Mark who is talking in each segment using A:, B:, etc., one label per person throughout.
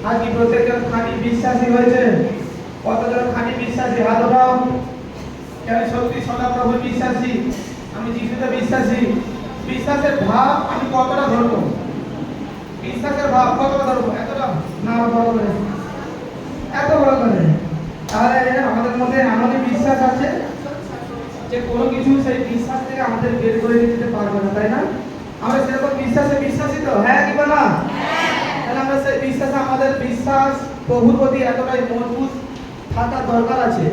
A: আজ কি প্রত্যেকজন খাঁটি বিশ্বাসী হয়েছে? কতজন খাঁটি বিশ্বাসী হাত ওঠাও। আমি সত্যি সদাপ্রভু বিশ্বাসী, আমি যিশুতে বিশ্বাসী। বিশ্বাসের ভাব আমি কতটা ধরবো? বিশ্বাসের ভাব কতটা ধরবো? এতটা না, বড় করে, এত বড় করে। তাহলে আমাদের মধ্যে এমনই বিশ্বাস আছে যে কোনো কিছু সেই বিশ্বাস থেকে আমাদের বের করে দিতে পারবে না, তাই না? আমরা সেরকম বিশ্বাসে বিশ্বাসী তো, হ্যাঁ কি বলা? তাহলে আমরা সেই বিশ্বাসে, আমাদের বিশ্বাস প্রভুর প্রতি এতটাই মজবুত থাকা দরকার আছে।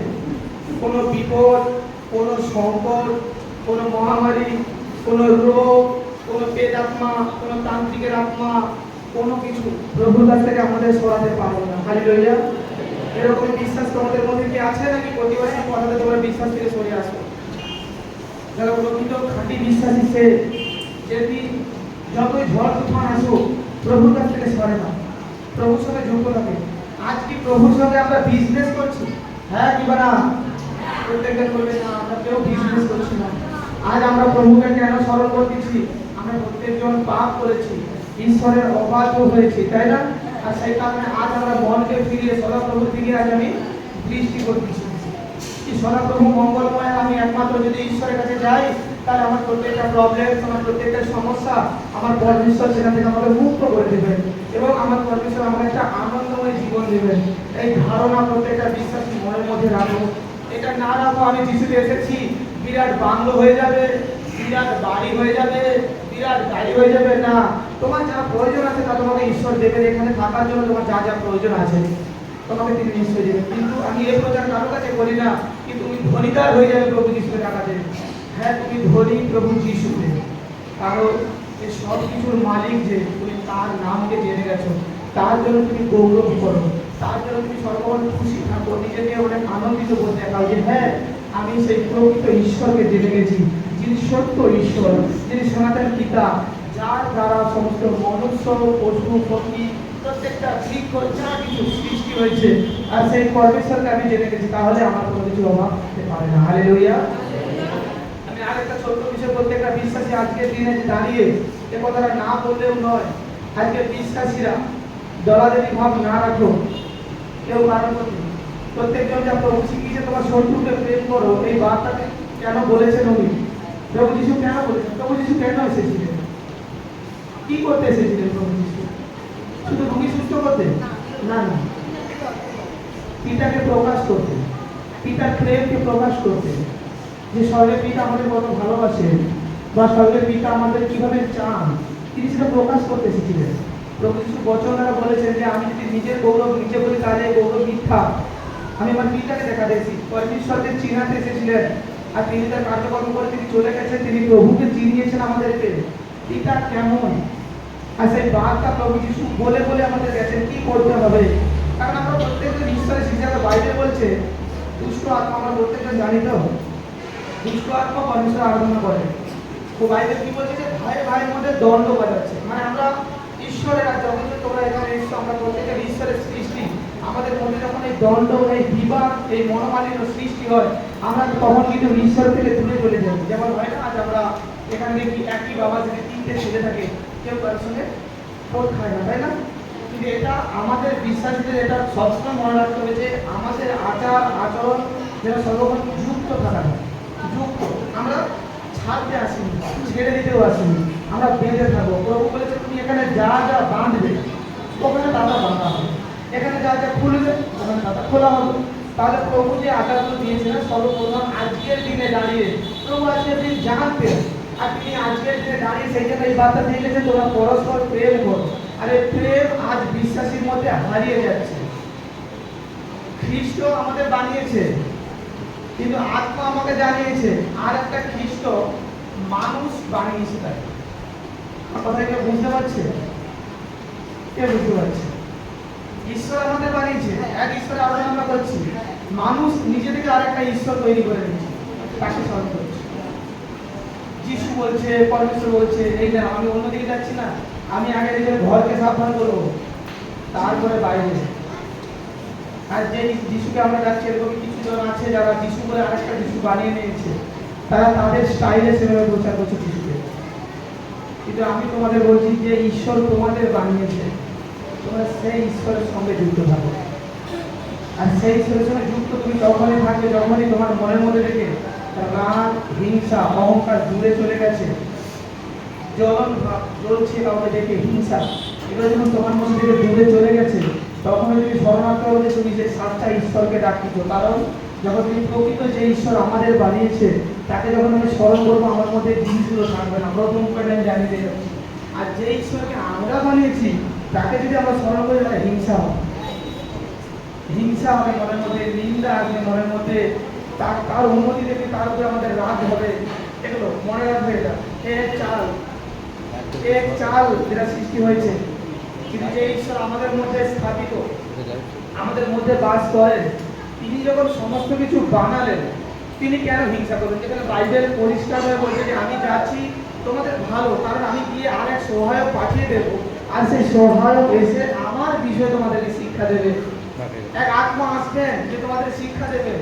A: কোনো বিপদ, কোনো সংকট, কোনো মহামারী, কোনো রোগ, কোনো পেটাত্মা, কোনো তান্ত্রিকের আত্মা, কোনো কিছু প্রভুর কাছ থেকে আমাদের সরাতে পারবে না। হালেলুয়া। এরকম বিশ্বাস তোমাদের মধ্যে কি আছে নাকি প্রতিবারই কথাতে তোমরা বিশ্বাস থেকে সরে আসো? যারা প্রকৃত খাঁটি বিশ্বাসী সে যদি যতই ঝড় তুফান আসুক প্রভুর কাছ থেকে সরে না, প্রভুর সঙ্গে যুক্ত থাকে। আজ কি প্রভুর সঙ্গে আমরা বিজনেস করছি? হ্যাঁ কি না? প্রত্যেকটা করবে না, আমরা কেউ বিজনেস করছি না। আজ আমরা প্রভুকে কেন স্মরণ করতেছি? আমরা প্রত্যেকজন পাপ করেছি, ঈশ্বরের অবাধ্য হয়েছি, তাই না? আর সেই কারণে আজ আমরা মনকে ফিরিয়ে সদাপ্রভুর দিকে আজ আমি দৃষ্টি করতেছি। সদাপ্রভু মঙ্গলময়, আমি একমাত্র যদি ঈশ্বরের কাছে যাই তাহলে আমার প্রত্যেকটা প্রবলেম, আমার প্রত্যেকটা সমস্যা আমার পরমেশ্বর সেখান থেকে আমাকে মুক্ত করে দেবেন এবং আমার পরমেশ্বর আমাকে একটা আনন্দময় জীবন দেবেন। এই ধারণা প্রত্যেকটা বিশ্বাসী মনের মধ্যে রাখো। এটা না রাখো আমি যিশুতে এসেছি, বিরাট বাংলো হয়ে যাবে, বিরাট বাড়ি হয়ে যাবে, বিরাট গাড়ি হয়ে যাবে, না। তোমার যা প্রয়োজন আছে তা তোমাকে ঈশ্বর দেবেন। এখানে থাকার জন্য তোমার যা যা প্রয়োজন আছে তোমাকে তিনি নিশ্চয় দেবেন। কিন্তু আমি এই প্রচার কারো কাছে করি না কি তুমি ধনীদার হয়ে যাবে প্রভু যিশুকে টাকা দেবে। হ্যাঁ, তুমি ধনী প্রভু যিশুতে, কারণ এই সব কিছুর মালিক যে, তুমি তার নামকে জেনে গেছো, তার জন্য তুমি গৌরব করো, তার জন্য তুমি সর্বক্ষণ খুশি থাকো, নিজেকে অনেক আনন্দিত বোধ দেখাও যে হ্যাঁ আমি সেই প্রকৃত ঈশ্বরকে জেনে গেছি, যিনি সত্য ঈশ্বর, যিনি সনাতন পিতা, যার দ্বারা সমস্ত মনুষ্য, পশু, পক্ষী, প্রত্যেকটা বৃক্ষ যা কিছু সৃষ্টি হয়েছে, আর সেই পরমেশ্বরকে আমি জেনে গেছি, তাহলে আমার কোনো কিছু অভাব হতে পারে না। হালেলুয়া। আমি আরেকটা ছোট্ট বিষয়, প্রত্যেকটা বিশ্বাসী আজকের দিনে দাঁড়িয়ে এ কথাটা না বললেও নয়, আজকে বিশ্বাসীরা দলাদলি ভাব না রাখো কেউ কারণ প্রতি। প্রত্যেকজন যা প্রভু শিখিয়েছে তোমার শত্রুকে প্রেম করো, এই বার্তাকে কেন বলেছেন উনি? প্রভু যিশু কেন বলেছেন? প্রভু যিশু কেন এসেছিলেন? কি করতে এসেছিলেন প্রভু যিশু? শুধু রোগী সুস্থ করতে? না না, পিতাকে প্রকাশ করতে, পিতার প্রেমকে প্রকাশ করতে, যে স্বর্গের পিতা আমাদের কত ভালোবাসে বা স্বর্গের পিতা আমাদের কিভাবে চান, তিনি সেটা প্রকাশ করতে এসেছিলেন। প্রভু যিশু বচন দ্বারা বলেছেন যে আমি যদি নিজের গৌরব নিজে বলি তাহলে এই গৌরব মিথ্যা। আমি আমার পিতাকে দেখাতে এসেছি। পরমেশ্বরকে চিনাতে এসেছিলেন, আর তিনি তার কার্যকর্ম করে তিনি চলে গেছেন, তিনি প্রভুকে চিনিয়েছেন আমাদেরকে পিতা কেমন। আর সেই বার্তা প্রভু যিশু বলে বলে আমাদের গেছেন কি করতে হবে। কারণ আমরা প্রত্যেকজন ঈশ্বরের শিক্ষা, বাইবেল বলছে দুষ্ট আত্মা, আমরা প্রত্যেকজন জানি তো দুষ্ট আত্মা পরমেশ্বর আরাধনা করে। তো বাইবেল কি বলছে যে ভাই ভাইয়ের মধ্যে দ্বন্দ্ব বাজাচ্ছে, মানে আমরা ঈশ্বরের, আর যখন তোমরা এখানে এসছো আমরা প্রত্যেকের ঈশ্বরের সৃষ্টি, আমাদের মধ্যে যখন এই দ্বন্দ্ব, এই বিবাদ, এই মনোমালিন্য সৃষ্টি হয়, আমরা তখন কিন্তু ঈশ্বর থেকে দূরে চলে যাই। যেমন হয় না, আজ আমরা এখানে দেখি একই বাবা যদি তিনটে ছেলে থাকে কেউ কারোর সঙ্গে খোঁজ খায় না, তাই না? কিন্তু এটা আমাদের বিশ্বাসীদের এটা সবসময় মনে রাখতে হবে যে আমাদের আচার আচরণ যেন সর্বক্ষণ যুক্ত থাকা হয়। যুক্ত, আমরা ছাড়তে আসিনি, ছেড়ে দিতেও আসিনি, আমরা বেঁধে থাকবো। প্রভু বলেছে তুমি এখানে যা যা বাঁধবে ওখানে দাদা বাঁধা হবে, এখানে যা যা খুলবে ওখানে দাদা খোলা হবে। তাহলে প্রভু যে আচারগুলো দিয়েছিলেন সর্বপ্রথম আজকের দিনে দাঁড়িয়ে প্রভু আজকের দিন জানতেন, আর তিনি আজকের দিনে দাঁড়িয়ে সেই জন্য এই বার্তা দিয়ে গেছে তোমরা পরস্পর প্রেম করো। আর এই প্রেম আজ বিশ্বাসীর মধ্যে হারিয়ে যাচ্ছে। খ্রিস্ট আমাদের বানিয়েছে, কিন্তু আত্মা আমাকে জানিয়েছে আর একটা খ্রিস্ট মানুষ বানিয়েছে। তাই কথা কেউ বুঝতে পারছে? কে বুঝতে পারছে? ঈশ্বর আমাদের বানিয়েছে, এক ঈশ্বর আরাধনা আমরা করছি, মানুষ নিজে থেকে আরেকটা ঈশ্বর তৈরি করে নিয়েছে, তাকে স্মরণ করছে। যিশু বলছে, পরমেশ্বর বলছে এই না, আমি অন্যদিকে যাচ্ছি না, আমি আগে নিজের ঘরকে সাবধান করবো তারপরে বাইরে। আর যে যিশুকে আমরা যাচ্ছি, এরকম কিছু জন আছে যারা যিশু বলে আরেকটা যিশু বানিয়ে নিয়েছে, তারা তাদের স্টাইলে সেভাবে প্রচার করছে যিশুকে। কিন্তু আমি তোমাদের বলছি যে ঈশ্বর তোমাদের বানিয়েছে, তোমরা সেই ঈশ্বরের সঙ্গে যুক্ত থাকো। আর সেই ঈশ্বরের সঙ্গে যুক্ত তুমি তখনই থাকবে যখনই তোমার মনের মধ্যে থেকে রাগ, হিংসা, অহংকার দূরে চলে গেছে, জ্বলন ভাব জ্বলছে কাউকে দেখে হিংসা, এগুলো যখন তোমার মধ্যে থেকে দূরে চলে গেছে, তখন যদি শরণার্থ হলে তুমি যে সাতটা ঈশ্বরকে ডাকিছো। কারণ যখন তুমি প্রকৃত যে ঈশ্বর আমাদের বানিয়েছে তাকে যখন আমি স্মরণ করবো, আমার মধ্যে জিনিসগুলো থাকবে না। প্রথম পয়েন্ট আমি জানিয়ে দিলাম। আর যে ঈশ্বরকে আমরা বানিয়েছি তাকে যদি আমরা স্মরণ করি, তাহলে হিংসা হবে, হিংসা হবে মনের মধ্যে, নিন্দা আসবে মনের মধ্যে, তার উন্নতি দেখে তার উপরে আমাদের রাগ হবে। এগুলো মনে রাখবে। এটা এক চাল যেটা সৃষ্টি হয়েছে, কিন্তু যে ঈশ্বর আমাদের মধ্যে স্থাপিত, আমাদের মধ্যে বাস করেন, তিনি যখন সমস্ত কিছু বানালেন, তিনি কেন হিংসা করবেন? যেখানে বাইবেল পরিষ্কারভাবে বলছে যে আমি যাচ্ছি তোমাদের ভালো, কারণ আমি গিয়ে আরেক সহায়ক পাঠিয়ে দেবো, আর সেই সহায়ক এসে আমার বিষয়ে তোমাদেরকে শিক্ষা দেবে। এক আত্মা আসবেন যে তোমাদের শিক্ষা দেবে।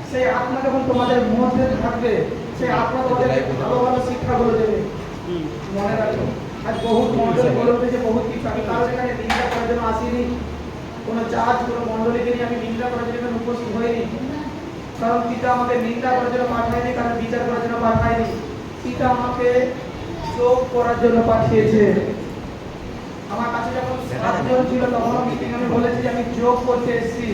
A: সেই আত্মা যখন তোমাদের মধ্যে থাকবে, সেই আত্মা তোমাদের ভালো ভালো শিক্ষাগুলো দেবে। মনে রাখো, আজ বহু মন্ডলী বলে উঠেছে বহুত কিছু। আমি কারো এখানে নিন্দা করার জন্য আসিনি, কোনো চার্জ কোনো মন্ডলীকে নিয়ে আমি নিন্দা করার জন্য উপস্থিত হইনি। কারণ পিতা আমাকে নিন্দা করার জন্য পাঠায়নি, কারণ বিচার করার জন্য পাঠায়নি। পিতা আমাকে যোগ করার জন্য পাঠিয়েছে। আমার কাছে যখন 7 জন ছিল তখন আমি বলেছি যে আমি যোগ করতে এসেছি,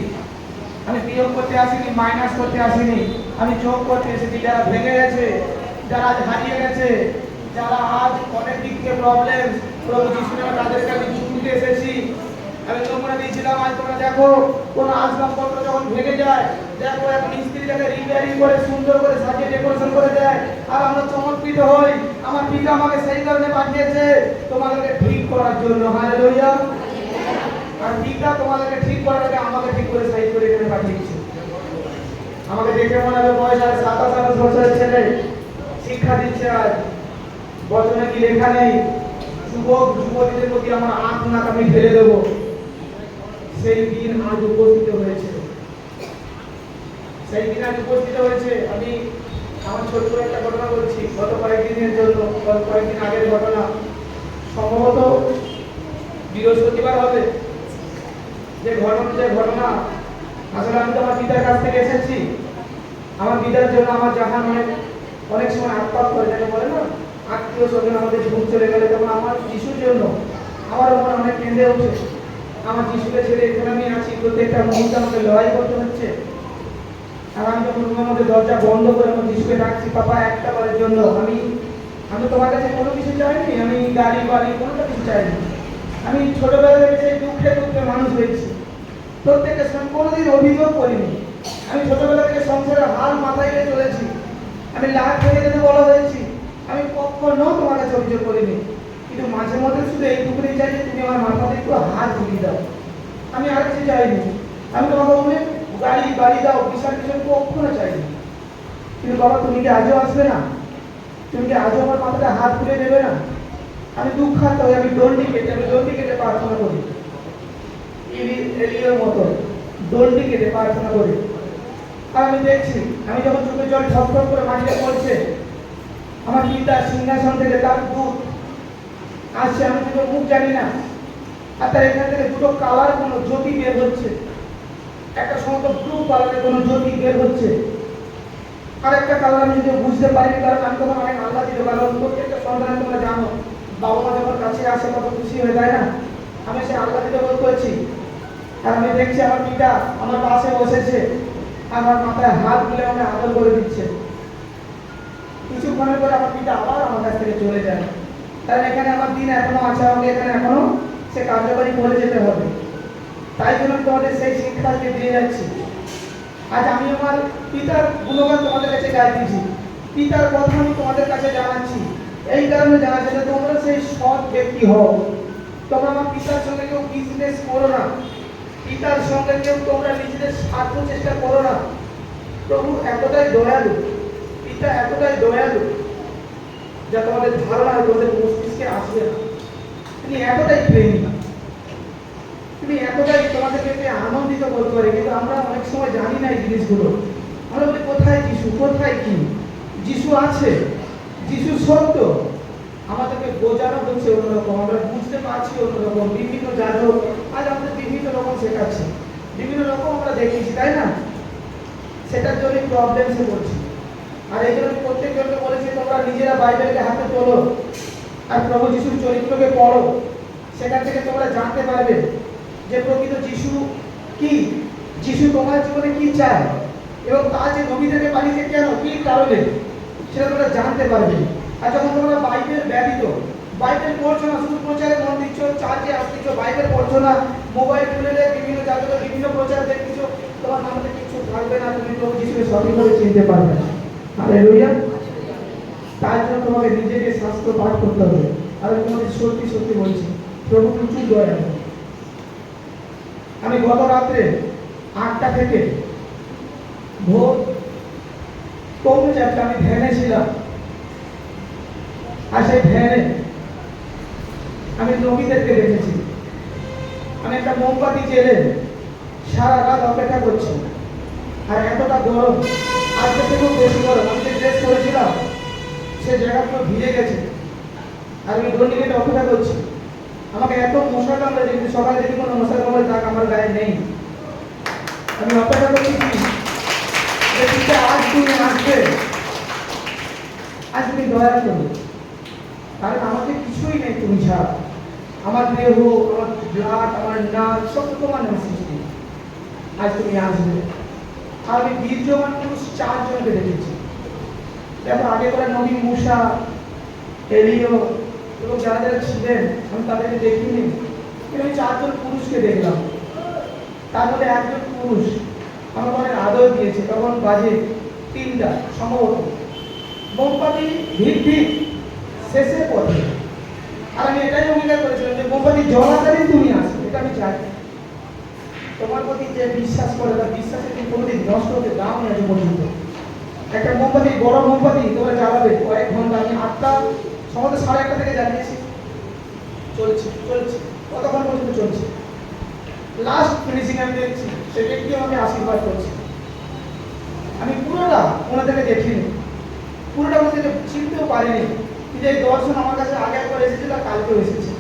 A: আমি বিয়োগ করতে আসিনি, মাইনাস করতে আসিনি, আমি যোগ করতে এসেছি। যারা ভেঙে গেছে, যারা আজ হারিয়ে গেছে, যারা আজ অনেক দিক থেকে প্রবলেম, প্রভু যিশু নামে তাদেরকে আমি ছুটতে এসেছি। আমি নমুনা দিয়েছিলাম, আজ তোমরা দেখো কোনো আসবাবপত্র যখন ভেঙে যায়, দেখো এখন স্ত্রীটাকে রিপেয়ারিং করে সুন্দর করে সাজিয়ে ডেকোরেশন করে দেয়, আর আমরা চমৎকৃত হই। আমার পিতা আমাকে সেই কারণে পাঠিয়েছে তোমাদেরকে ঠিক করার জন্য। হালেলুয়া। আর পিতা তোমাদেরকে ঠিক করার আগে আমাকে ঠিক করে সাইজ করে এখানে পাঠিয়েছে। আমাকে দেখে মনে হবে বয়স আর 27-28 বছরের ছেলে, শিক্ষা দিচ্ছে। আজ বচনে কি লেখা নেই, যুবক যুবতীদের প্রতি আমার আঁখ নাক আমি ফেলে দেবো। সেই দিন আজ উপস্থিত হয়েছে, সেই দিন আজ উপস্থিত হয়েছে। আমি আমার ছোট্ট একটা ঘটনা বলছি, গত কয়েকদিনের জন্য, কয়েকদিন আগের ঘটনা। সম্ভবত বৃহস্পতিবার হবে যে ঘটনা। আসলে আমি তো আমার পিতার কাছ থেকে এসেছি। আমার পিতার জন্য আমার জাহান অনেক সময় আত্মপাত করে, যাকে বলে না আত্মীয় স্বজন আমাদের জীবন চলে গেলে, তখন আমার যিশুর জন্য আমার ওপর অনেক কেঁদে ওঠে। আমার যিশুকে ছেড়ে এখানে আমি আছি, প্রত্যেকটা মুহূর্তে আমাকে লড়াই করতে হচ্ছে। আর আমি যখন রুমের মধ্যে দরজা বন্ধ করে আমার যিশুকে ডাকছি, পাপা একটা বারের জন্য আমি তোমার কাছে কোনো কিছু চাইনি, আমি গাড়ি বাড়ি কোনোটা কিছু চাইনি। আমি ছোটবেলা থেকে সেই দুঃখে দুঃখে মানুষ হয়েছি, প্রত্যেকের সঙ্গে কোনোদিন অভিযোগ করিনি। আমি ছোটবেলা থেকে সংসারের হাল মাথায় নিয়ে চলেছি। আমি লাখ ভেঙে যেতে বলা হয়েছি, আমি কখনো তোমার কাছে অভিযোগ করিনি। কিন্তু মাঝে মধ্যে শুধু এইটুকুনি চাই যে তুমি আমার মাথাতে একটু হাত বুলিয়ে দাও, আমি আর কিছু চাইনি। আমি তোমাকে অনেক গাড়ি বাড়ি দাও, বিশাল কিছু কখনো চাইনি। কিন্তু বাবা তুমি কি আজও আসবে না? তুমি কি আজও আমার মাথাতে হাত তুলে দেবে না? আমি দুঃখার্ত হই, আমি দণ্ডি কেটে প্রার্থনা করি, এলিয়ার মতো দণ্ডি কেটে প্রার্থনা করি। আর আমি দেখছি, আমি যখন চোখের জল ঠক করে মাটিতে পড়ছে, আমার পিতা সিংহাসন থেকে তার দূত আসছে, আমি দুটো মুখ জানি না। আর তার এখান থেকে দুটো কালার কোনো জ্যোতি বের হচ্ছে, একটা সমস্ত ব্লু কালারের কোনো জ্যোতি বের হচ্ছে, আর একটা কালার আমি যদি বুঝতে পারিনি, কারণ আমি তখন অনেক আহ্লাদিত। কারণ প্রত্যেকটা সন্তান তোমরা জানো, বাবা মা যখন কাছে আসে কত খুশি হয়ে যায় না, আমি সে আহ্লাদিত বোধ করছি। আর আমি দেখছি আমার পিতা আমার পাশে বসেছে, আমার মাথায় হাত তুলে আমাকে আদর করে দিচ্ছে। কিছুক্ষণের পরে আমার পিতা আবার আমার কাছ থেকে চলে যায়। কারণ এখানে আমার দিন এখনো আছে, আমাকে এখানে এখনো সে কার্যকরী করে যেতে হবে। তাই জন্য তোমাদের সেই শিক্ষাকে দিয়ে যাচ্ছি। আজ আমি আমার পিতার গুণগান তোমাদের কাছে গাইতেছি, পিতার কথা আমি তোমাদের কাছে জানাচ্ছি। এই কারণে জানাচ্ছি যে তোমরা সেই সৎ ব্যক্তি হও। তোমরা আমার পিতার সঙ্গে কেউ বিজনেস করো না, পিতার সঙ্গে কেউ তোমরা নিজেদের স্বার্থ চেষ্টা করো না। প্রভু এতটাই দয়ালু, পিতা এতটাই দয়ালু যা তোমাদের ধারণা তোমাদের মস্তিষ্কে আসবে না। তিনি এতটাই প্রেমী, তিনি এতটাই তোমাদেরকে আনন্দিত করতে পারে। কিন্তু আমরা অনেক সময় জানি না এই জিনিসগুলো। আমরা বলি কোথায় যিশু, কোথায় কি? যিশু আছে, যিশু সত্য, আমাদেরকে বোঝানো হচ্ছে অন্যরকম, আমরা বুঝতে পারছি অন্যরকম। বিভিন্ন যাজক আজ আমাদের বিভিন্ন রকম শেখাচ্ছে, বিভিন্ন রকম আমরা দেখেছি, তাই না? সেটার জন্য প্রবলেমসে পড়ছি। আর এই জন্য প্রত্যেকজনকে বলেছি তোমরা নিজেরা বাইবেলকে হাতে তোলো আর প্রভু যিশুর চরিত্রকে পড়ো। সেখান থেকে তোমরা জানতে পারবে যে প্রকৃত যিশু কি, যিশু তোমার জীবনে কি চায় এবং তার যে নবীদেরকে পাঠিয়েছে কেন, কি কারণে, সেটা তোমরা জানতে পারবে। আর যখন তোমরা বাইবেল ব্যতীত বাইবেল পড়ছো না, শুধু প্রচারে মন দিচ্ছ, চার্চে আসতেছ, বাইবেল পড়ছো না, মোবাইল খুলে বিভিন্ন জায়গায় বিভিন্ন প্রচার দেখছো, তোমার মধ্যে কিছু থাকবে না, তুমি প্রভু যিশুকে সঠিকভাবে চিনতে পারবে না। হালেলুয়া। তার জন্য তোমাকে নিজেকে শাস্ত্র পাঠ করতে হবে। আর তোমাদের সত্যি সত্যি বলছি, প্রভু প্রচুর দয়া। আমি গত রাত্রে 8টা থেকে ভোর পৌনে 4টা আমি ধ্যানে ছিলাম। আর সেই ধ্যানে আমি নবীদেরকে দেখেছি। আমি একটা মোমবাতি জেলে সারা রাত অপেক্ষা করছি। আর এতটা গরম, আজকে থেকেও বেশি গরম। আমি যে ড্রেস করেছিলাম সে জায়গাগুলো ভিজে গেছে। আর আমি দণ্ডি অপেক্ষা করছি। আমাকে এত মশা কামড়ে, কিন্তু সকালে যদি কোনো মশার কামড়ে দাগ আমার গায়ে নেই। আমি অপেক্ষা করছি যে আজ তুমি আসবে, আজ তুমি দয়া করবে। কারণ আমাকে কিছুই নেই তুমি ছাড়া। আমার দেহ, আমার ব্লাড, আমার নাক সব তো তোমার নাম সৃষ্টি। আজ তুমি আসবে। আর আমি বীর্যমান পুরুষ 4 জনকে দেখেছি। দেখো, আগে করে নবী মুসা, এলিও এবং যারা যারা ছিলেন আমি তাদেরকে দেখিনি, কিন্তু আমি 4 জন পুরুষকে দেখলাম। তার মধ্যে একজন পুরুষ আমার অনেক আদর দিয়েছে। তখন বাজে 3টা সম্ভবত, মোমবাতি ভিড় শেষে পড়ে। আর আমি এটাই অঙ্গীকার করেছিলাম যে মোমবাতি জ্বলাকালীন তুমি আসবে, এটা আমি চাই। তোমার প্রতি যে বিশ্বাস করে তার বিশ্বাসে তুমি কোনোদিন নষ্ট হতে দাও না। আজ পর্যন্ত একটা মোমবাতি, বড় মোমবাতি তোমরা জ্বালাবে কয়েক ঘন্টা। আমি 8টা সম্ভবত 1:30 থেকে জ্বালিয়েছি, চলছে কতক্ষণ পর্যন্ত চলছে। লাস্ট ফিনিশিং আমি দেখছি সে ব্যক্তি আমাকে আশীর্বাদ করছে। আমি পুরোটা ওনাদেরকে দেখিনি, পুরোটা ওনাদেরকে চিনতেও পারিনি। কিন্তু এই দর্শন আমার কাছে আগে একবার এসেছিল, কালকেও এসেছে।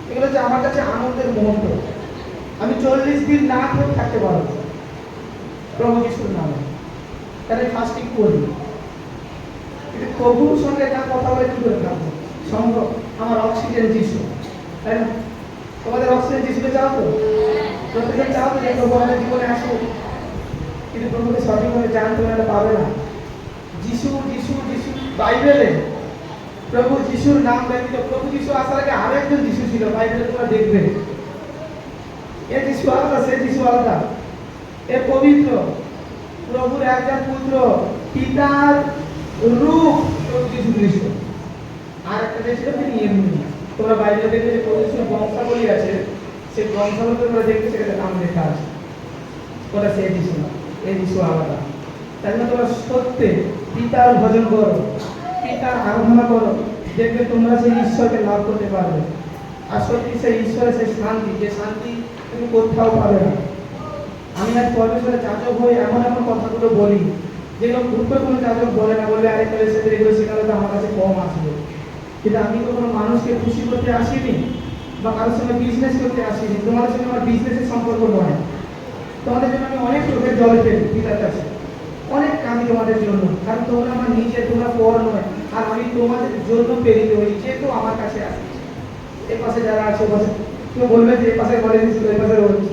A: এগুলো হচ্ছে আমার কাছে আনন্দের মুহূর্ত। আমি 40 দিন না খেয়ে থাকতে পারবো প্রভু যিশুর নামে, তাহলে ফাস্টিং করি। কিন্তু প্রভুর সঙ্গে না কথা বলে কি করে থাকবো সম্ভব? আমার অক্সিজেন যিশু, তাই না? তোমাদের অক্সিজেন যিশুকে চাও তো? প্রত্যেকে চাও তো যে প্রভু আমাদের জীবনে আসুক, কিন্তু প্রভুকে সঠিকভাবে জানতে না পাবে না। যিশু যিশু যিশু বাইবেলে প্রভু যিশুর নাম ব্যতীত, প্রভু যিশু আসার আগে আরেকজন যিশু ছিল, বাইবেলে তোমরা দেখবে। এ যিশু আলাদা, সে যিশু আলাদা। এ পবিত্র, প্রভুর একজন পুত্র, পিতার রূপ প্রভু যিশু খ্রিস্ট। আর একটা যে ছিল তিনি এমনি। তোমরা বাইবেলে দেখবে যে প্রভু যিশুর বংশাবলী আছে, সেই বংশাবলী তোমরা দেখবে, সেখানে নাম লেখা আছে। ওটা সে যিশু না, এই যিশু আলাদা। তাই জন্য তোমরা সত্যি পিতার ভজন করো, পিতার আরাধনা করো, দেখবে তোমরা সেই ঈশ্বরকে লাভ করতে পারবে। আর সত্যি সেই ঈশ্বরের সেই শান্তি, যে শান্তি তুমি কোথাও পাবে না। আমি আজ পরমেশ্বরের যাজক হয়ে এমন এমন কথাগুলো বলি যেগুলো গ্রুপে কোনো যাজক বলে না, বললে আরেকটা সাথে এগুলো শেখালে তো আমার কাছে কম আসবে। কিন্তু আমি তো কোনো মানুষকে খুশি করতে আসিনি বা কারোর সঙ্গে বিজনেস করতে আসিনি। তোমাদের সঙ্গে আমার বিজনেসের সম্পর্ক নয়। তোমাদের জন্য আমি অনেক চোখের জল ফেলি পিতার কাছে, অনেক কাঁদি তোমাদের জন্য। কারণ তোমরা আমার নিজের, তোমরা পর নয়। আর আমি তোমাদের জন্য প্রেরিত হই, যেহেতু আমার কাছে আসছে। এ পাশে যারা আছে, পাশে কেউ বলবে যে এ পাশে ঘরে দিচ্ছিল, এ পাশে বলছি,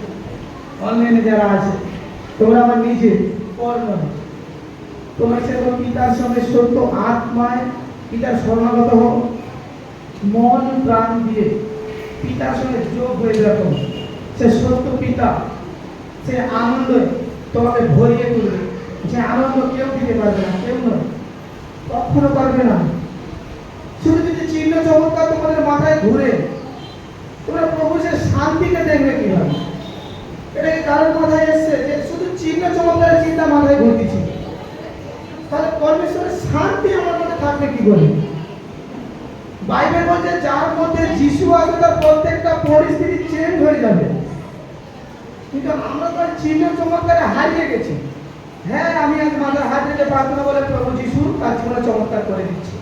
A: অনলাইনে যারা আছে, তোমরা আমার নিজে, পর নয়। তোমরা সেরকম পিতার সঙ্গে সত্য আত্মায় পিতার শরণাগত হও, মন প্রাণ দিয়ে পিতার সঙ্গে যোগ হয়ে যাও। সে সত্য পিতা, সে আনন্দ তোমাকে ভরিয়ে তুলবে। যে আনন্দ কেউ দিতে পারবে না, কেউ নয়, কখনো পারবে না। শুধু যদি চিহ্ন চমৎকার তোমাদের মাথায় ঘুরে, তোমরা প্রভু সে শান্তিকে দেখবে কিভাবে? এটা কি কারোর মাথায় এসছে যে শুধু চিহ্ন চমৎকারের চিন্তা মাথায় ঘুরতেছে? তাহলে পরমেশ্বরের শান্তি আমার মধ্যে থাকবে কি করে? বাইবেল বলছে যার মধ্যে যিশু আছে তার প্রত্যেকটা পরিস্থিতি চেঞ্জ হয়ে যাবে। কিন্তু আমরা তো চিহ্ন চমৎকারে হারিয়ে গেছি। হ্যাঁ, আমি আজ মাথার হাত রেখে প্রার্থনা বলে প্রভু যিশু তার জীবনে চমৎকার করে দিচ্ছি।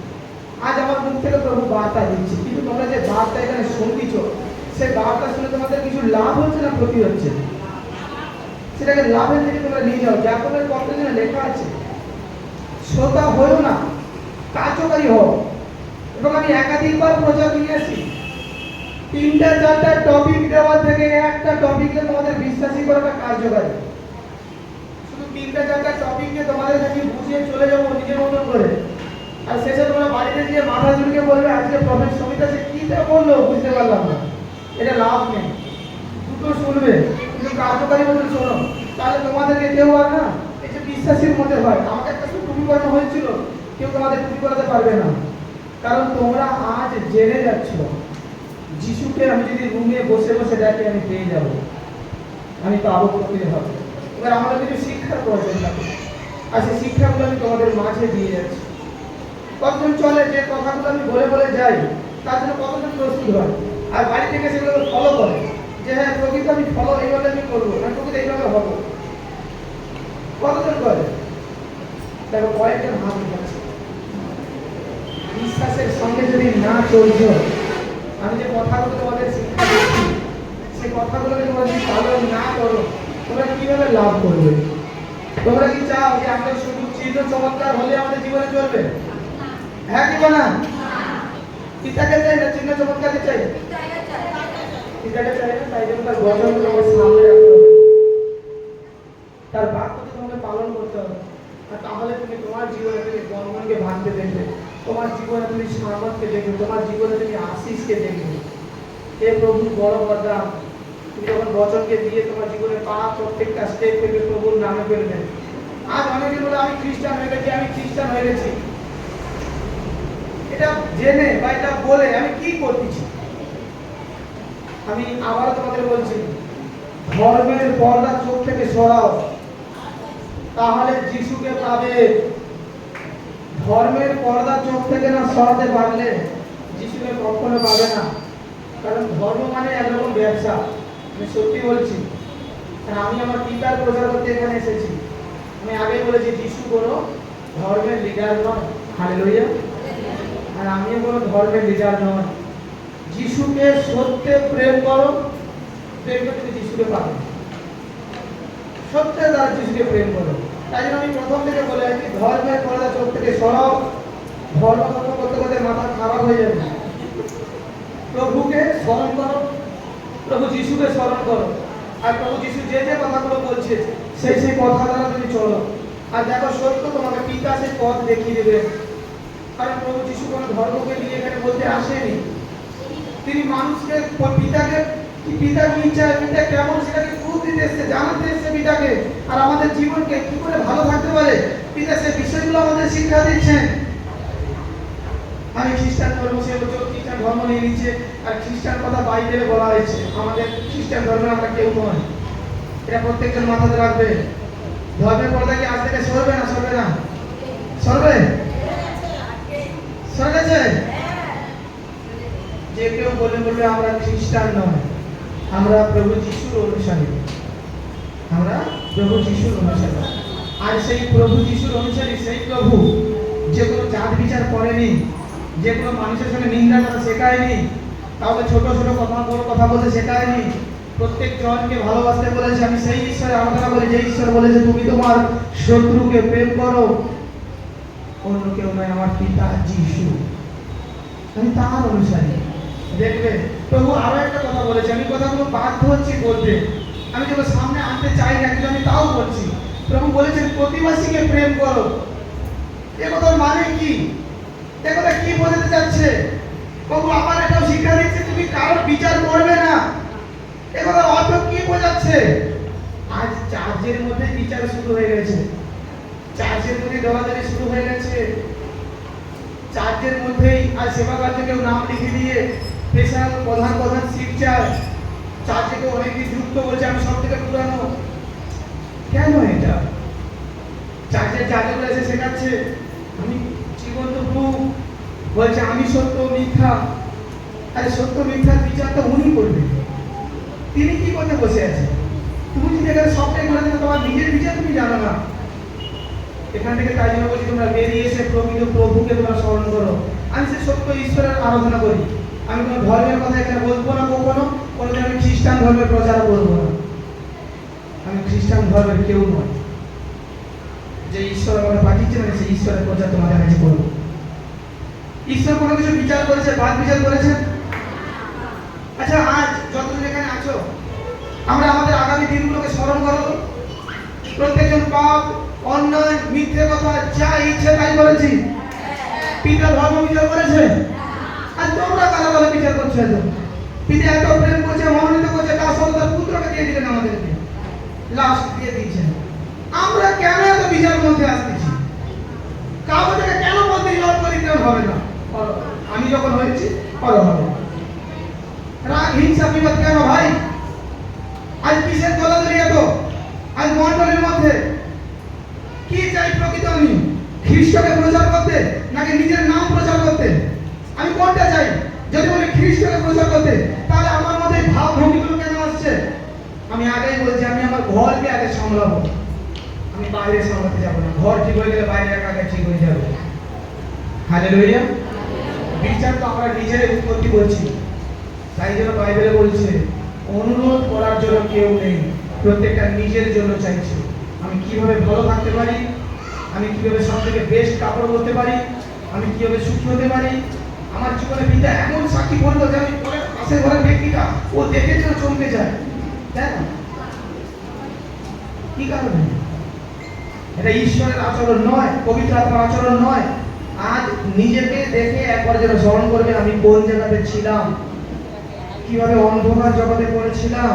A: আজ আমার মুখ থেকে প্রভু বার্তা দিচ্ছে, কিন্তু তোমরা যে বার্তা এখানে শুনছ, সেই বার্তা শুনে তোমাদের কিছু লাভ হচ্ছে না ক্ষতি হচ্ছে? সেটাকে লাভের দিকে তোমরা নিয়ে যাও। যাকবের পত্রে লেখা আছে, শ্রোতা হয়েও না, কার্যকারী হও। এবং আমি একাধিকবার প্রচার নিয়েছি, 3-4টা টপিক দেওয়া থেকে একটা টপিকে তোমাদের বিশ্বাসী করাটা কার্যকারী। শুধু 3-4টা টপিককে তোমাদের কাছে বুঝিয়ে চলে যাবো নিজের মতন করে, আর শেষে তোমরা বাড়িতে গিয়ে মাথা ঝুঁকে বলবে আজকে প্রফেট সমিতা সে কি বললো বুঝতে পারলাম না। এটা লাভ নেই। দুটো শুনবে কিন্তু কার্যকারী মতন শোনো, তাহলে তোমাদেরকে কেউ আর না এই যে বিশ্বাসীর মধ্যে হয়। আমাকে একটা টুপি করানো হয়েছিল, কেউ তোমাদের টুপি করাতে পারবে না, কারণ তোমরা আজ জেনে যাচ্ছ যিশুকে আমি যদি রুমে বসে বসে ডাকি আমি পেয়ে যাব, আমি পাবো করতে হবে। এবার আমাদের কিছু শিক্ষার প্রয়োজন থাকে, আর সেই শিক্ষাগুলো আমি তোমাদের মাঝে দিয়ে যাচ্ছি। কতজন চলে যে কথাগুলো আমি বলে বলে যাই, তার জন্য কতজন প্রস্তুত হয় আর বাড়ি থেকে সেগুলো ফলো করে, যে হ্যাঁ প্রকৃত আমি ফলো এইভাবে আমি করবো, আমি প্রকৃত এইভাবে হবো। কতজন করে? দেখো কয়েকজন হাত উঠাচ্ছে। বিশ্বাসের সঙ্গে যদি না চলছ, আমি যে কথাগুলো তোমাদের শিক্ষা দিচ্ছি সেই কথাগুলোকে তোমরা যদি পালন না করো, তোমরা কিভাবে লাভ করবে? তোমরা কি চাও যে আমরা শুধু চিহ্ন চমৎকার হলে আমাদের জীবনে চলবে? হ্যাঁ কি না? পিতাকে চাই না চিহ্ন চমৎকারকে চাই? পিতাকে চাই না, তাই জন্য তার বচন তোমার সামনে রাখতে হবে, তার বাক্যকে তোমাকে পালন করতে হবে। আর তাহলে তুমি তোমার জীবনে তুমি জনগণকে ভাঙতে দেখবে, তোমার জীবনে তুমি সামর্থ্যকে দেখবে, তোমার জীবনে তুমি আশিসকে দেখবে। এ প্রভু বড় বরদান। তুমি যখন বচনকে দিয়ে তোমার জীবনে পাওয়া প্রত্যেকটা স্টেপ থেকে প্রভুর নামে ফেলবে। আজ অনেকে বলে আমি খ্রিস্টান হয়ে গেছি, আমি খ্রিস্টান হয়ে গেছি। এটা জেনে বা এটা বলে আমি কি করতেছি? আমি আবার তোমাদের বলছি, ধর্মের পর্দা চোখ থেকে সরাও, তাহলে যিশুকে পাবে। ধর্মের পর্দা চোখ থেকে না সরাতে পারলে যিশুকে কখনো পাবে না। কারণ ধর্ম মানে একরকম ব্যবসা, আমি সত্যি বলছি। আর আমি আমার পিতার প্রচার করতে এখানে এসেছি। আমি আগেই বলেছি যিশু কোনো ধর্মের লিডার নয়, হালেলুয়া। আর আমিও কোনো ধর্মের লিডার নয়। যিশুকে সত্যে প্রেম করো, দেখবে তুমি যিশুকে পাবে। সত্যের দ্বারা যিশুকে প্রেম করো। তাই জন্য আমি প্রথম থেকে বলে আসছি, ধর্মের পর্দা চোখ থেকে সরাও। ধর্ম করতে করতে মাথা খারাপ হয়ে যাবে। প্রভুকে স্মরণ করো, প্রভু যিশুকে স্মরণ করো, আর প্রভু যিশু যে যে কথাগুলো বলছে সেই কথা দ্বারা তুমি চলো। আর দেখো সত্য তোমাকে পিতা সেই পথ দেখিয়ে দেবে। কারণ প্রভু যিশু কোনো ধর্মকে নিয়ে এখানে বলতে আসেনি, তিনি মানুষকে পিতাকে পিতা কি চায়, পিতা কেমন সেটাকে প্রুফ দিতে এসেছে, জানাতে এসেছে পিতাকে। আর আমাদের জীবনকে কি করে ভালো থাকতে পারে পিতা সেই বিষয়গুলো আমাদের শিক্ষা দিচ্ছেন। আমি খ্রিস্টান ধর্ম, সে বছর খ্রিস্টান ধর্ম নিয়ে নিচ্ছে, আর খ্রিস্টান কথা বাইবেলে বলা হয়েছে। আমাদের খ্রিস্টান ধর্মে আমরা কেউ নয়, এটা প্রত্যেকজন মাথাতে রাখবে। ধর্মের পর্দা কি আজ থেকে সরবে না? সরবে না? সরবে? সরেছে? যে কেউ বলবে আমরা খ্রিস্টান নয়, আমরা প্রভু যিশুর অনুসারী, আমরা প্রভু যিশুর অনুসারী। আর সেই প্রভু যিশুর অনুসারী সেই প্রভু যে কোনো জাত বিচার করেনি, যে কোনো মানুষের সঙ্গে নিন্দা করা শেখায়নি, কাউকে ছোট ছোট কথা বড় কথা বলতে শেখায়নি, প্রত্যেক জনকে ভালোবাসতে বলেছে। আমি সেই ঈশ্বরের আরাধনা করি যে ঈশ্বর বলেছে তুমি তোমার শত্রুকে প্রেম করো। অন্য কেউ নয়, আমার পিতা যিশু, আমি তার অনুসারী। দেখবে প্রভু আরো একটা কথা বলেছে, আমি কথাগুলো বাধ্য হচ্ছি বলতে, আমি যেগুলো সামনে আনতে চাই না কিন্তু আমি তাও বলছি। প্রভু বলেছেন প্রতিবাসীকে প্রেম করো। এ কথার মানে কি? এ কথা কি বোঝাতে চাচ্ছে? প্রভু আবার এটাও শিক্ষা দিচ্ছে তুমি কারোর বিচার করবে না। এ কথার অর্থ কি বোঝাচ্ছে? আজ চার্চের মধ্যে বিচার শুরু হয়ে গেছে, চার্চের মধ্যে দলাদলি শুরু হয়ে গেছে, চার্চের মধ্যেই আর সেবা কার্যে কেউ নাম লিখে দিয়ে স্পেশাল প্রধান শিব চায়, চার্চে কেউ অনেকদিন যুক্ত বলছে আমি সব থেকে পুরানো। কেন এটা? চার্চের চার্চগুলো এসে শেখাচ্ছে আমি জীবন্ত প্রভু, বলছে আমি সত্য মিথ্যা। আরে সত্য মিথ্যার বিচার তো উনি করবেন, তিনি কি করতে বসে আছে? তুমি যদি এখানে সবটাই করে দেবে, তোমার নিজের বিচার তুমি জানো না। এখান থেকে তাই জন্য বলছি তোমরা বেরিয়ে এসে প্রকৃত প্রভুকে তোমরা স্মরণ করো। আমি সে সত্য ঈশ্বরের আরাধনা করি। আমি কোনো ধর্মের কথা এখানে বলবো না, কখনো কোনোদিন আমি খ্রিস্টান ধর্মের প্রচার করবো না। আমি খ্রিস্টান ধর্মের কেউ নয়। যে ঈশ্বর আমাকে পাঠিয়েছেন আমি সেই ঈশ্বরের প্রচার তোমাদের কাছে করবো। ঈশ্বর কোনো কিছু বিচার করেছে, বাদ বিচার করেছেন? আচ্ছা, আজ যতদিন এখানে আছো আমরা আমাদের আগামী দিনগুলোকে স্মরণ করো। প্রত্যেকজন পাপ, অন্যায়, মিথ্যে কথা যা ইচ্ছে তাই করেছি। পিতা ধর্ম বিচার করেছে? আর তোমরা কারা বলে বিচার করছো? পিতা এত প্রেম করছে, মনোনীত করছে, তার সঙ্গে তার পুত্রকে দিয়ে দিলেন আমাদেরকে, লাস্ট দিয়ে দিয়েছেন। আমরা কেন এত বিচার মধ্যে আসতেছি? কাউকে থেকে কেন বলতে জল পরিত্রাণ হবে না? আমি যখন হয়েছি বড় হবে। রাগ, হিংসা, বিবাদ কেন ভাই? আজ কিসের দলাদলি এত? আজ মন্ডলের মধ্যে কি চাই প্রকৃত? আমি খ্রিস্টকে প্রচার করতে নাকি নিজের নাম প্রচার করতে? আমি কোনটা চাই? যদি বলি খ্রিস্টকে প্রচার করতে, তাহলে আমার মধ্যে ভাবভঙ্গিগুলো কেন আসছে? আমি আগেই বলছি, আমি আমার ঘরকে আগে সামলাবো, আমি বাইরে সামলাতে যাবো না। ঘর ঠিক হয়ে গেলে বাইরে একা ঠিক হয়ে যাবে। হালেলুয়া। বিচার তো আমরা নিজেরাই উৎপত্তি করছি। তাই জন্য বাইবেলে বলছে অনুরোধ করার জন্য কেউ নেই, প্রত্যেকটা নিজের জন্য চাইছে। আমি কিভাবে ভালো থাকতে পারি, আমি কিভাবে সব থেকে বেস্ট কাপড় পরতে পারি, আমি কিভাবে সুখী হতে পারি। আমার জীবনে পিতা এমন সাক্ষী বললো যে আমি পাশের ঘরের ব্যক্তিটা ও দেখেছিল চমকে যায়। তাই না? কি কারণে? এটা ঈশ্বরের আচরণ নয়, পবিত্র আত্মার আচরণ নয়। আজ নিজেকে দেখে একবার যেন স্মরণ করবে আমি কোন জায়গাতে ছিলাম, কিভাবে অন্ধকার জগতে পড়েছিলাম।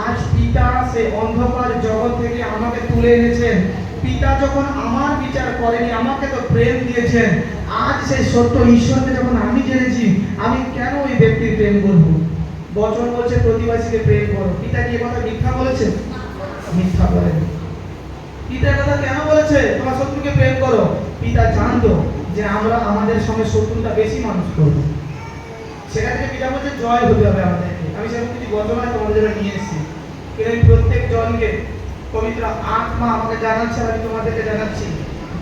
A: আজ পিতা সেই অন্ধকার জগৎ থেকে আমাকে তুলে এনেছেন। পিতা যখন আমার বিচার করেনি, আমাকে তো প্রেম দিয়েছেন। আজ সেই সত্য ঈশ্বরকে যখন আমি জেনেছি, আমি কেন ওই ব্যক্তির প্রেম করবো? বচন বলছে প্রতিবাসীকে প্রেম করো। পিতা কি কথা মিথ্যা বলেছে? মিথ্যা বলেন। পিতার কথা কেন বলেছে তোমার শত্রুকে প্রেম করো? পিতা জানতো যে আমরা আমাদের সঙ্গে শত্রুতা বেশি মানুষ করবো। সেখান থেকে পিতা বলছে জয় হতে হবে আমাদেরকে। আমি সেরকম কিছু বর্তমানে তোমাদের জন্য নিয়ে এসেছি, কিন্তু আমি প্রত্যেক জনকে পবিত্র আত্মা আমাকে জানাচ্ছে, আমি তোমাদেরকে জানাচ্ছি,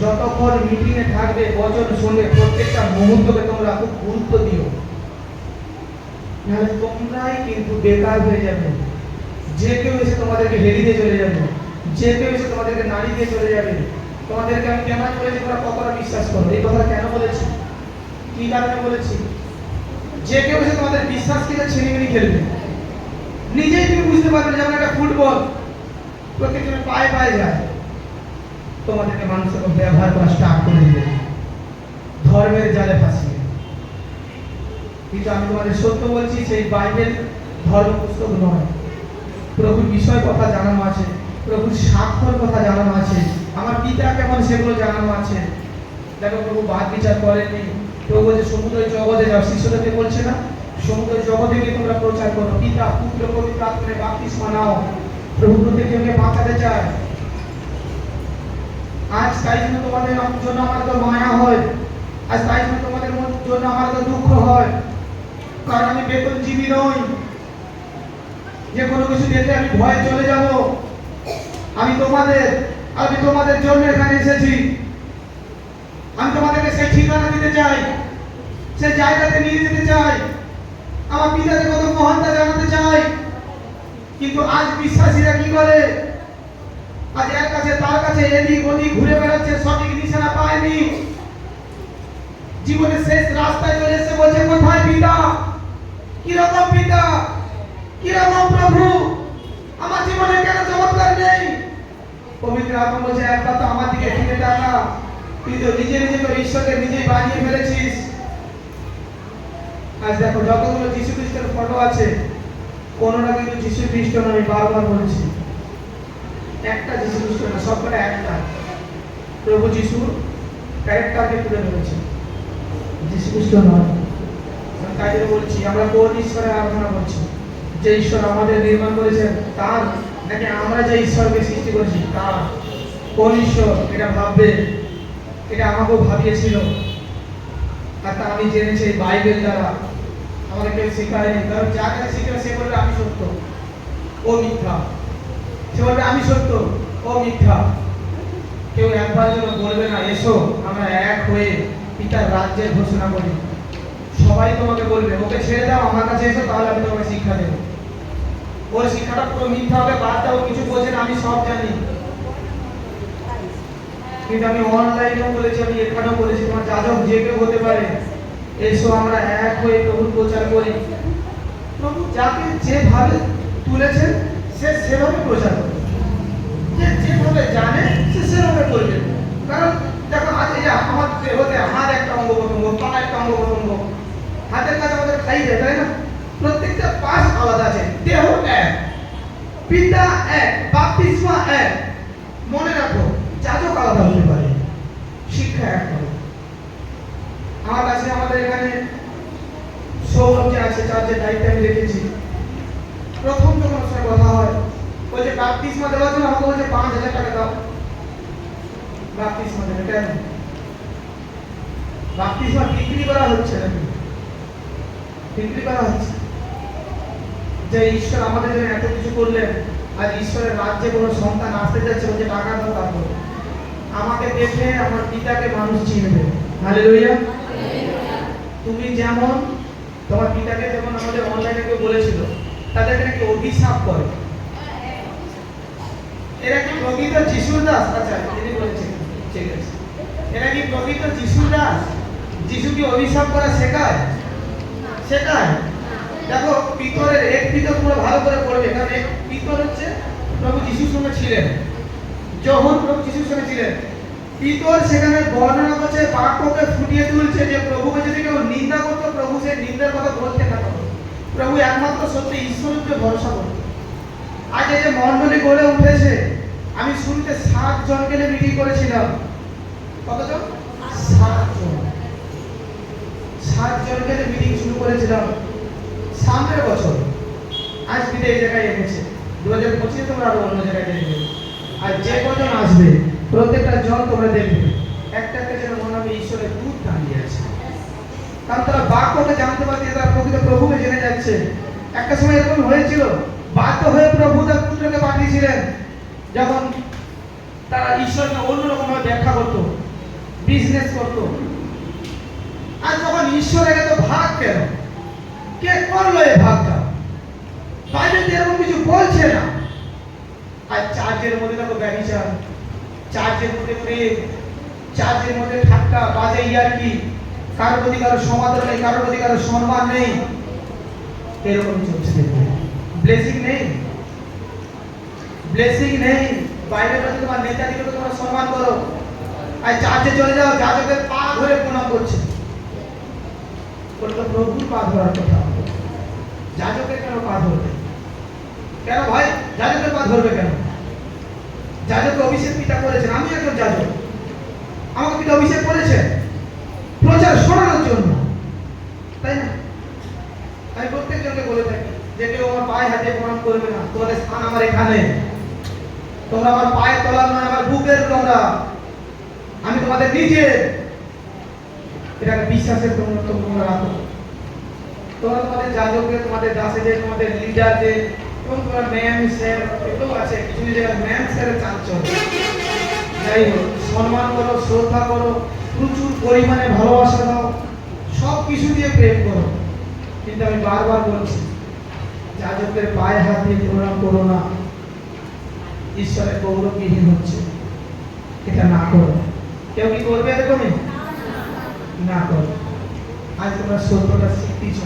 A: যতক্ষণ মিটিংয়ে থাকবে বচন শুনবে, প্রত্যেকটা মুহূর্তকে তোমরা খুব গুরুত্ব দিও, নাহলে তোমরাই কিন্তু বেকার হয়ে যাবে। যে কেউ এসে তোমাদেরকে হেরি দিয়ে চলে যাবে, যে কেউ এসে তোমাদেরকে নারী দিয়ে চলে যাবে। তোমাদেরকে আমি কেন বলেছি তোমরা কতটা বিশ্বাস করো? এই কথাটা কেন বলেছি, কি কারণে বলেছি? যে কেউ এসে তোমাদের বিশ্বাস থেকে ছিনিমিনি খেলবে। নিজেই তুমি বুঝতে পারবে, যেমন একটা ফুটবল প্রত্যেকজনের পায়ে পায়ে যায়, তোমাদেরকে মানুষের ব্যবহার করা স্টার্ট করে দিবে, ধর্মের জালে ফাঁসিয়ে। কিন্তু আমি তোমাদের সত্য বলছি, সেই বাইবেল ধর্ম পুস্তক নয়। প্রভুর বিষয় কথা জানানো আছে, প্রভুর স্বাক্ষর কথা জানানো আছে, আমার পিতা কেমন সেগুলো জানানো আছে। দেখো, প্রভু বাদ বিচার করেননি। প্রভু বলছে সমুদ্রের জগতে যাও, শিশুদেরকে বলছে না, সমুদ্রের জগতে গিয়ে তোমরা প্রচার করো, পিতা পুত্র পবিত্র আত্মার বাপ্তিস্মা নাও। প্রভু প্রত্যেকজনকে বাঁচাতে চায়। আজ তাই জন্য তোমাদের জন্য আমার তো মায়া হয়, আজ তাই জন্য তোমাদের জন্য আমার তো দুঃখ হয়, কারণ আমি বেতনজীবী নই যে কোনো কিছু দেখে আমি ভয়ে চলে যাব। আমি তোমাদের জন্য এখানে এসেছি। আমি তোমাদেরকে সেই ঠিকানা দিতে চাই, সেই জায়গাতে নিয়ে যেতে চাই, আমার পিতাকে কত মহানতা জানাতে চাই। কিন্তু আজ বিশ্বাসীরা কি করে? আজ এর কাছে তার কাছে এদিক ওদিক ঘুরে বেড়াচ্ছে, সঠিক নিশানা পায়নি। জীবনের শেষ রাস্তায় চলে এসে বলছে কোথায় পিতা? কিরকম পিতা, কিরকম প্রভু, আমার জীবনে কেন চমৎকার নেই? পবিত্র আত্মা বলছে একবার তো আমার দিকে ফিরে তাকা। তুই তো নিজে নিজে তো ঈশ্বরকে নিজেই বানিয়ে ফেলেছিস। আজ দেখো, যতগুলো যীশু খ্রিস্টের ফটো আছে, কোনটা কিন্তু যীশু খ্রিস্ট নয়। আমি বারবার বলছি, একটা যীশু খ্রিস্ট না, সবকটা একটা। প্রভু যিশুর ক্যারেক্টারকে তুলে ধরেছে, যীশু খ্রিস্ট নয়। তাই জন্য বলছি, আমরা কোন ঈশ্বরের আরাধনা করছি? যে ঈশ্বর আমাদের নির্মাণ করেছেন তার, নাকি আমরা যে ঈশ্বরকে সৃষ্টি করেছি তার? কোন ঈশ্বর? এটা ভাববে, এটা আমাকেও ভাবিয়েছিল। আর তা আমি জেনেছি এই বাইবেল দ্বারা, আমাকে কেউ শেখায়নি। কারণ যাকে শিখে সে বলবে আমি সত্য, ও মিথ্যা। সে বলবে আমি সত্য, ও মিথ্যা। কেউ একবার যেন বলবে না এসো আমরা এক হয়ে পিতার রাজ্যের ঘোষণা করি। সবাই তোমাকে বলবে ওকে ছেড়ে দাও, আমার কাছে এসো, তাহলে আমি তোমাকে শিক্ষা দেবো। ওর শিক্ষাটা পুরো মিথ্যা হবে, বাদ দাও, কিছু বোঝে না, আমি সব জানি। কিন্তু আমি অনলাইনেও বলেছি, আমি এখানেও বলেছি, তোমার যাজক যে কেউ হতে পারে, এসো আমরা এক হয়ে প্রভুর প্রচার করি। প্রভু যাকে যেভাবে তুলেছেন সে সেভাবে প্রচার করবে, যে যেভাবে জানে সে সেভাবে করবে। কারণ দেখো আজ এই আমার দেহতে আমার একটা অঙ্গ প্রত্যঙ্গ, পা একটা অঙ্গ প্রত্যঙ্গ, হাতের কাছে আমাদের খাই দেয়, তাই না? প্রত্যেকটা পাশ আলাদা আছে, দেহ এক, পিতা এক, বাপ্তিস্মা এক। মনে রাখো যাজক আলাদা হতে পারে, শিক্ষা এক হবে। আমার কাছে আমাদের এখানে সৌরভ যে আছে, চার্চের দায়িত্বে আমি রেখেছি, প্রথম যখন ওর সাথে কথা হয় বলছে বাপ্তিস্মা দেওয়ার জন্য আমাকে বলছে 5,000 টাকা দাও। বাপ্তিস্মা দেবে কেন? বাপ্তিস্মা বিক্রি করা হচ্ছে নাকি? বিক্রি করা হচ্ছে। যে ঈশ্বর আমাদের জন্য এত কিছু করলেন, আর ঈশ্বরের রাজ্যে কোনো সন্তান আসতে যাচ্ছে, বলছে টাকা দাও, তারপর আমাকে দেখে আমার পিতাকে মানুষ চিনবে। হালেলুয়া। তুমি যেমন তোমার পিতাকে, যেমন আমাদের অনলাইনে কেউ বলেছিল তাদেরকে নাকি অভিশাপ করে, এরা কি প্রকৃত যিশুর দাস? আচ্ছা তিনি বলেছেন ঠিক আছে, এরা কি প্রকৃত যিশুর দাস? যিশু কি অভিশাপ করা শেখায়? শেখায়? দেখো পিতরের এক পিতর পুরো ভালো করে পড়বে, কারণ এক পিতর হচ্ছে প্রভু যিশুর সঙ্গে ছিলেন, যখন প্রভু যিশুর সঙ্গে ছিলেন। পিতর সেখানে বর্ণনা করছে, বাক্যকে ফুটিয়ে তুলছে যে প্রভুকে যদি কেউ নিন্দা করতো, প্রভু সেই নিন্দার কথা বলতে না পারত। প্রভু একমাত্র সত্যি ঈশ্বরের উপরে ভরসা করত। আজ এই যে মণ্ডলী গড়ে উঠেছে, আমি শুরুতে 7 জনকে নিয়ে মিটিং করেছিলাম। কতজন? 7 জন। 7 জনকে নিয়ে মিটিং শুরু করেছিলাম সামনের বছর। আজ বিদে এই জায়গায় এসেছে, 2025 তোমরা আরো অন্য জায়গায় দেখবে। আর যে কজন আসবে প্রত্যেকটা জন তোমরা দেখবে একটা একটা যেন মনে হবে ঈশ্বরের দূত দাঁড়িয়ে আছে, কারণ তারা বাক্যকে জানতে পারছে, তারা প্রকৃত প্রভুকে জেনে যাচ্ছে। একটা সময় এরকম হয়েছিল, বাধ্য হয়ে প্রভু তার পুত্রকে পাঠিয়েছিলেন, যখন তারা ঈশ্বরকে অন্যরকম ভাবে ব্যাখ্যা করতো, বিজনেস করতো। আর যখন ঈশ্বরের এত ভাগ কেন? কে করলো এই ভাগটা? বাইবেল এরকম কিছু বলছে না। আর চার্চের মধ্যে দেখো ব্যভিচার, চার্চের মধ্যে প্রেম, চার্চের মধ্যে ঠাট্টা বাজে ইয়ার্কি, কারোর প্রতি কারো সমাদর নেই, কারোর প্রতি কারো সম্মান নেই, এরকম চলছে। ব্লেসিং নেই, ব্লেসিং নেই। বাইরে প্রতি তোমার নেতাদিকে তোমরা সম্মান করো, আর চার্চে চলে যাও, যাজকের পা ধরে প্রণাম করছে। বলে তো প্রভুর পা ধরার কথা, যাজকের কেন পা ধরবে? কেন ভাই যাজকের পা ধরবে কেন? যাজক অভিষেক পিতা করেছেন, আমি একজন যাজক, আমাকে পিতা অভিষেক করেছেন প্রচার শোনানোর জন্য, তাই না? আমি প্রত্যেকজনকে বলে থাকি যে কেউ আমার পায়ে হাতে প্রণাম করবে না, তোমাদের স্থান আমার এখানে। তোমরা আমার পায়ের তলার নয়, আমার বুকের তোমরা, আমি তোমাদের নিজের। এটা বিশ্বাসের তোমরা রাখো। তোমরা তোমাদের যাজকদের, তোমাদের দাসেদের, তোমাদের লিডারদের এবং তোমার ম্যাম স্যার এগুলো আছে, কিছু জায়গায় ম্যাম স্যারের চাঞ্চল, যাই হোক সম্মান করো, শ্রদ্ধা করো, প্রচুর পরিমাণে ভালোবাসা দাও, সব কিছু দিয়ে প্রেম করো। কিন্তু আমি বারবার বলছি, যাজকদের পায়ে হাত দিয়ে প্রণাম করো না, ঈশ্বরের গৌরববিহীন হচ্ছে, এটা না করো। কেউ কি করবে এরকমই? না করো। আজ তোমরা সত্যটা শিখতেছ,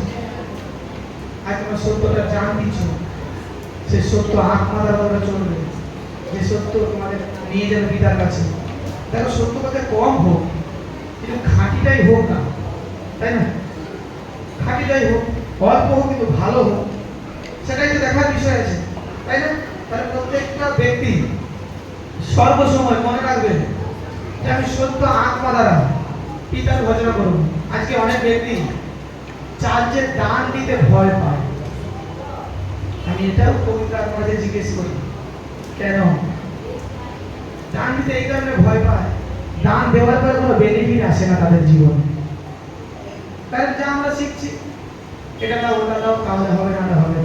A: আজ তোমরা সত্যটা জানতেছ, সে সত্য আত্মার দ্বারা চলবে, যে সত্য তোমাদের নিয়ে যাবে পিতার কাছে। দেখো সত্য কথা কম হোক, কিন্তু খাঁটিটাই হোক না, তাই না? খাঁটিটাই হোক, অল্প হোক কিন্তু ভালো হোক, সেটাই তো দেখার বিষয় আছে, তাই না? তাহলে প্রত্যেকটা ব্যক্তি সর্বসময় মনে রাখবে যে আমি সত্য আত্মা দ্বারা পিতার ভজনা করব। আজকে অনেক ব্যক্তি চার্চে দান দিতে ভয় পায়। আমি এটাও পবিত্র আত্মাকে জিজ্ঞেস করি, কেন দান দিতে এই কারণে ভয় পায়? দান দেওয়ার পরে কোনো বেনিফিট আসে না তাদের জীবনে। কারণ যা আমরা শিখছি, এটা দাও ওটা দাও, তাহলে হবে না, হবে।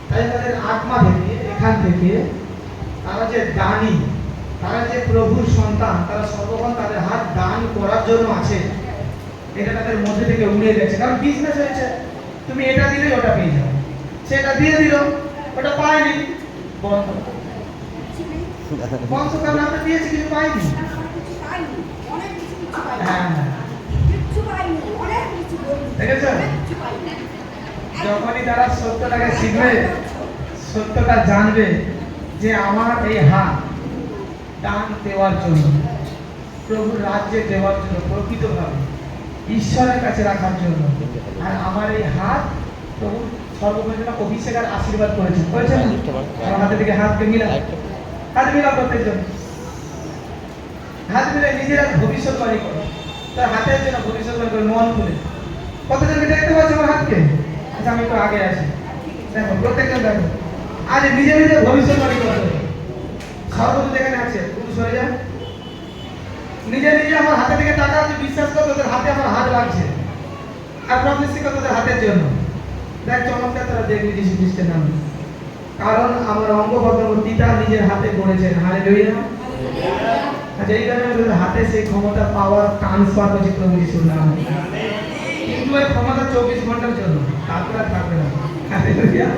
A: তাই তাদের আত্মা থেকে, এখান থেকে তারা যে দানি, তারা যে প্রভুর সন্তান, তারা সর্বক্ষণ তাদের হাত দান করার জন্য আছে। এটা তাদের মধ্যে থেকে উড়ে গেছে, কারণ বিজনেস হয়েছে। তুমি এটা দিলে ওটা পেয়ে যাবে, সেটা দিয়ে দিল, ওটা পায়নি, বন্ধ বন্ধ। কারণ আমরা দিয়েছি, কিছু পাইনি। হ্যাঁ, দেখেছো? যখনই তারা সত্যটাকে শিখবে, সত্যটা জানবে যে আমার এই হাত দান দেওয়ার জন্য, প্রভুর রাজ্যে দেওয়ার জন্য, প্রকৃতভাবে ঈশ্বরের কাছে রাখার জন্য, আর আমার এই হাত প্রভু সর্বপ্রথম অভিষেক আর আশীর্বাদ করেছে, করেছেন। আমার হাতের দিকে হাতকে মিলাম, হাত মিলাম প্রত্যেকজন, হাত মিলে নিজেরা ভবিষ্যৎবাণী করে, তার হাতের জন্য ভবিষ্যৎবাণী করে মন খুলে। কতজনকে দেখতে পাচ্ছ আমার হাতকে? আচ্ছা, আমি একটু আগে আছি, দেখো প্রত্যেকজন দেখো। আজ নিজে নিজে ভবিষ্যৎবাণী করতে হবে। সর্বদূত এখানে আছে, পুরুষ হয়ে যায়, নিজে নিজে আমার হাতের দিকে তাকাচ্ছে, বিশ্বাস করো তোদের হাতে আমার হাত লাগছে, আর প্রফেসি করো তোদের হাতের জন্য। দেখ চমৎকার তারা দেখবি যীশু খ্রিস্টের নামে, কারণ আমার অঙ্গভদ্র পিতা নিজের হাতে গড়েছেন। হালেলুয়া। আচ্ছা, এই কারণে তোদের হাতে সেই ক্ষমতা পাওয়ার ট্রান্সফার হচ্ছে প্রভু যিশুর নামে। কিন্তু এই ক্ষমতা 24 ঘন্টার জন্য, তারপরে আর থাকবে না। হালেলুয়া।